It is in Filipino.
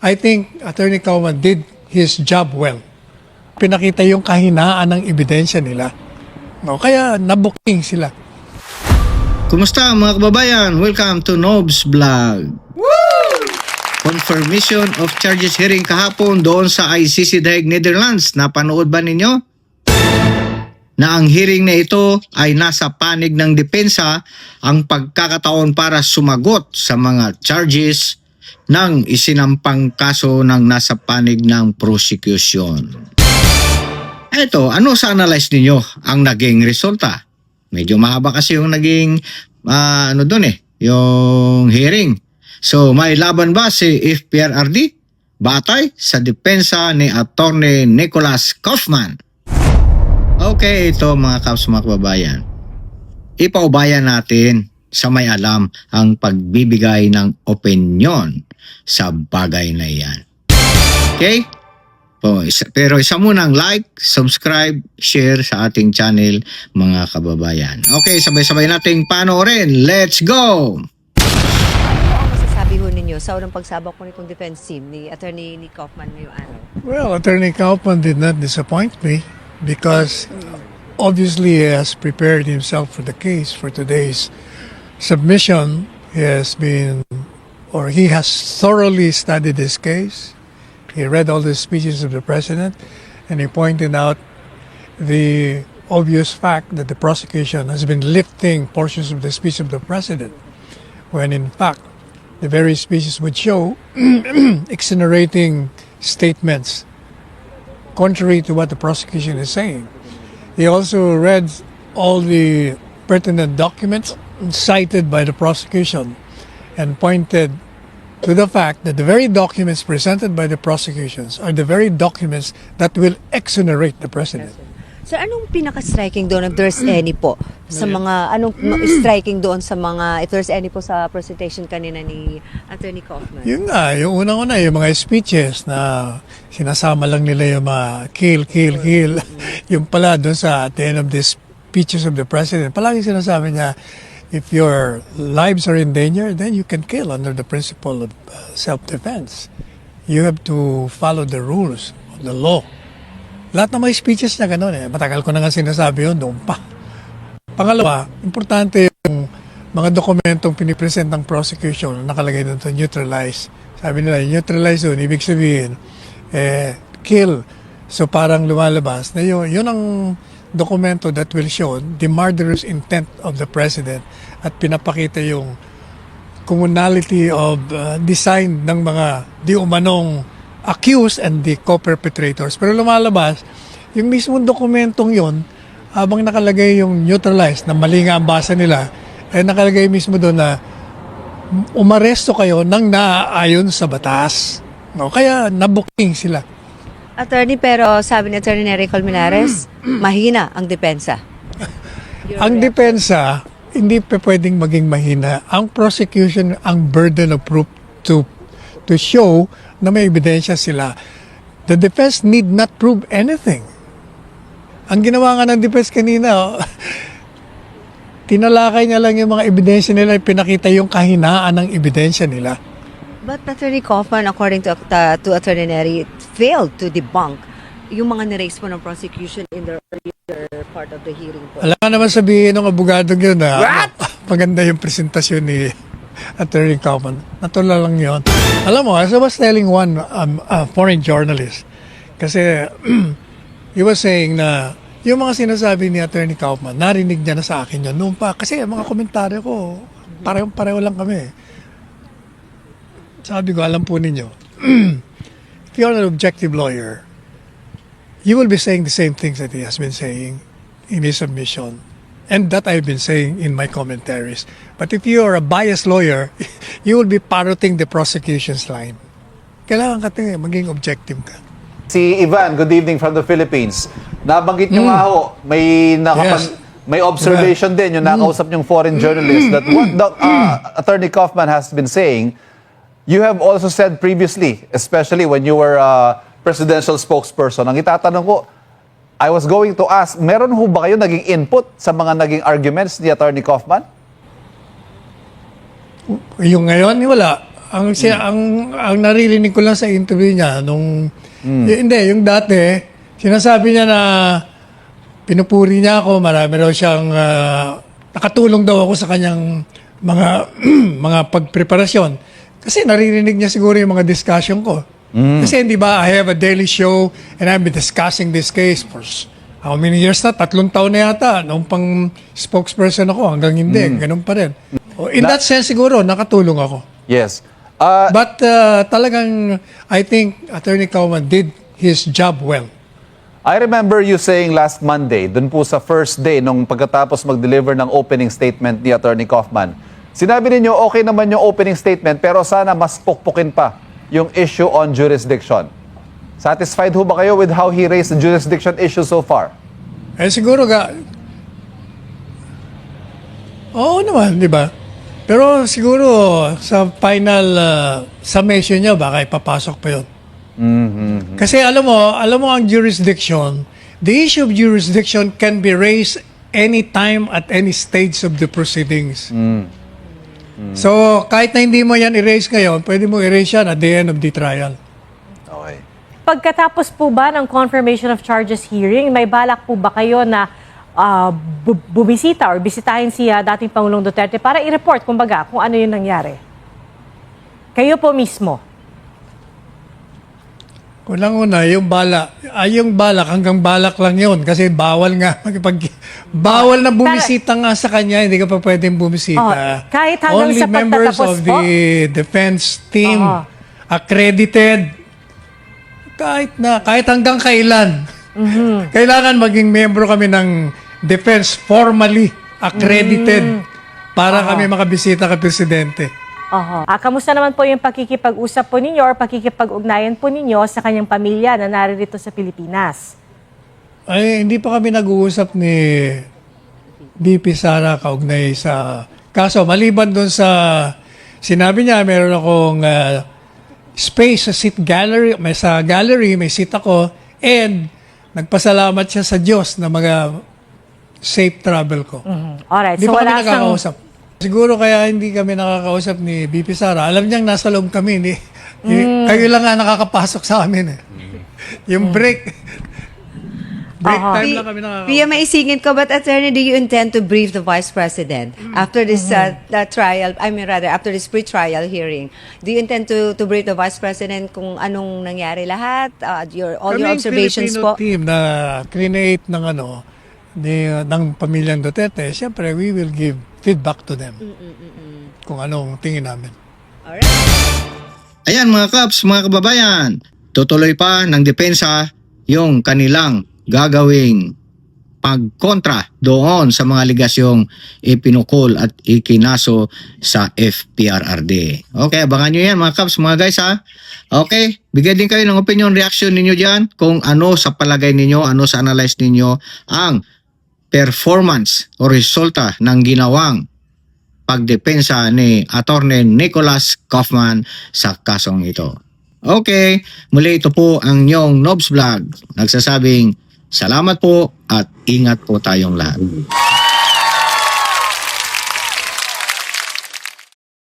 I think Attorney Kauman did his job well. Pinakita yung kahinaan ng ebidensya nila. No, kaya nabuking sila. Kumusta mga kababayan? Welcome to Nob's Vlog. Confirmation of charges hearing kahapon doon sa ICC The Hague, Netherlands. Napanood ba ninyo? Na ang hearing na ito ay nasa panig ng depensa ang pagkakataon para sumagot sa mga charges ng isinampang kaso ng nasa panig ng prosecution. Eto, ano sa analyze ninyo ang naging resulta? Medyo mahaba kasi yung naging yung hearing. So may laban ba si FPRRD? Batay sa depensa ni Attorney Nicholas Kaufman. Okay, ito mga kaps, mga kababayan. Ipaubayan natin sa may alam ang pagbibigay ng opinyon sa bagay na yan. Okay? Pero isa munang like, subscribe, share sa ating channel mga kababayan. Okay, sabay-sabay nating panoorin. Let's go! Sabi ho ninyo sa unang pagsabak ko nitong defense team ni Attorney Kaufman ngayong araw? Well, Attorney Kaufman did not disappoint me because obviously he has prepared himself for the case for today's submission. He has thoroughly studied this case. He read all the speeches of the president and he pointed out the obvious fact that the prosecution has been lifting portions of the speech of the president when in fact the very speeches would show exonerating statements contrary to what the prosecution is saying. He also read all the pertinent documents cited by the prosecution and pointed to the fact that the very documents presented by the prosecutions are the very documents that will exonerate the president. So anong pinaka-striking doon if there's any po sa mga striking doon sa mga if there's any po sa presentation kanina ni Attorney Kaufman? Yun nga, yung unang-una yung mga speeches na sinasama lang nila yung mga kill. Yung pala doon sa at the end of the speeches of the president, palagi sinasabi niya, if your lives are in danger, then you can kill under the principle of self-defense. You have to follow the rules of the law. Lahat ng mga speeches na gano'n matagal ko na nga sinasabi yun doon pa. Pangalawa, importante yung mga dokumentong pinipresent ng prosecution na nakalagay doon to neutralize. Sabi nila, neutralize doon, ibig sabihin, kill. So parang lumalabas na yun ang dokumento that will show the murderous intent of the president at pinapakita yung commonality of design ng mga di umanong accused and the co-perpetrators. Pero lumalabas, yung mismong dokumentong yon habang nakalagay yung neutralized na mali nga ang basa nila, nakalagay mismo doon na umaresto kayo nang naaayon sa batas. No? Kaya nabuking sila. Attorney, pero sabi ni Attorney Nery Colmenares, mahina ang depensa. Ang depensa, hindi pa pwedeng maging mahina. Ang prosecution, ang burden of proof to show na may ebidensya sila. The defense need not prove anything. Ang ginawa nga ng defense kanina, tinalakay niya lang yung mga ebidensya nila, pinakita yung kahinaan ng ebidensya nila. But Attorney Kaufman, according to Attorney Nery, failed to debunk yung mga niraise po ng prosecution in the earlier part of the hearing po. Alam nga naman sabihin ng abogadong yun na maganda yung presentasyon ni Attorney Kaufman. Natula lang yun. Alam mo, as I was telling one foreign journalist, kasi he was saying na yung mga sinasabi ni Attorney Kaufman, narinig niya na sa akin yun noon pa. Kasi mga komentaryo ko, pareho lang kami. Sabi ko, alam po ninyo, if you're an objective lawyer, you will be saying the same things that he has been saying in his submission and that I've been saying in my commentaries. But if you are a biased lawyer, you will be parroting the prosecution's line. Kailangan ka maging objective ka. Si Ivan, good evening from the Philippines. Nabanggit nyo nga ho, may observation din yung nakausap yung foreign journalist that what Attorney Kaufman has been saying. You have also said previously, especially when you were presidential spokesperson, ang itatanong ko, I was going to ask, meron ho ba kayo naging input sa mga naging arguments ni Attorney Kaufman? Yung ngayon, wala. ang naririnig ko lang sa interview niya nung hindi, yung dati sinasabi niya na pinupuri niya ako, marami raw siyang nakatulong daw ako sa kanyang mga mga pagpreparasyon. Kasi naririnig niya siguro yung mga discussion ko. Kasi hindi ba, I have a daily show and I've been discussing this case for how many years na? 3 taon na yata. Nung pang spokesperson ako hanggang hindi. Ganun pa rin. In that sense siguro, nakatulong ako. Yes. But talagang, I think Attorney Kaufman did his job well. I remember you saying last Monday, dun po sa first day nung pagkatapos mag-deliver ng opening statement ni Attorney Kaufman, sinabi ninyo okay naman yung opening statement pero sana mas pukpukin pa yung issue on jurisdiction. Satisfied ho ba kayo with how he raised the jurisdiction issue so far? Siguro oo naman, di ba? Pero siguro sa final summation niya, baka ipapasok pa yun. Kasi alam mo ang jurisdiction, the issue of jurisdiction can be raised anytime at any stage of the proceedings. So, kahit na hindi mo yan i-raise ngayon, pwede mo i-raise yan at the end of the trial. Okay. Pagkatapos po ba ng confirmation of charges hearing, may balak po ba kayo na bumisita or bisitahin si dating Pangulong Duterte para i-report kumbaga kung ano yung nangyari? Kayo po mismo. Unang-una, yung balak hanggang balak lang yun kasi bawal nga bawal na bumisita nga sa kanya, hindi ka pa pwedeng bumisita. Kahit hanggang Only sa members pagtatapos of the defense team accredited kahit hanggang kailan. Kailangan maging membro kami ng defense formally accredited para kami makabisita kay Presidente. Kamusta naman po yung pakikipag-usap po ninyo or pakikipag-ugnayan po ninyo sa kanyang pamilya na naririto sa Pilipinas? Ay, hindi pa kami nag-uusap ni BP Sara kaugnay sa kaso. Maliban doon sa sinabi niya, meron akong space sa seat gallery, sa gallery, may seat ako, and nagpasalamat siya sa Diyos na mga safe travel ko. Alright, Hindi so pa kami wala siyang... nakakausap. Siguro kaya hindi kami nakakausap ni BP Sara. Alam niyang nasa loob kami. Kayo lang nga nakakapasok sa amin. Yung break time lang kami nakakausap. Pia, maisingit ko, but attorney, do you intend to brief the Vice President after this trial, after this pre-trial hearing? Do you intend to brief the Vice President kung anong nangyari lahat? All your observations Filipino po? team na create ng ng pamilyang Duterte, siyempre we will give feedback to them kung anong tingin namin. Ayan mga kaps, mga kababayan, tutuloy pa ng depensa yung kanilang gagawing pagkontra doon sa mga aligasyong ipinukol at ikinaso sa FPRRD. Okay, abangan nyo yan mga kaps, mga guys ha. Okay, bigyan din kayo ng opinion reaction ninyo dyan kung ano sa palagay ninyo, ano sa analyze ninyo ang performance o resulta ng ginawang pagdepensa ni Attorney Nicolas Kaufman sa kasong ito. Okay, muli ito po ang inyong Nobs Vlog. Nagsasabing salamat po at ingat po tayong lahat.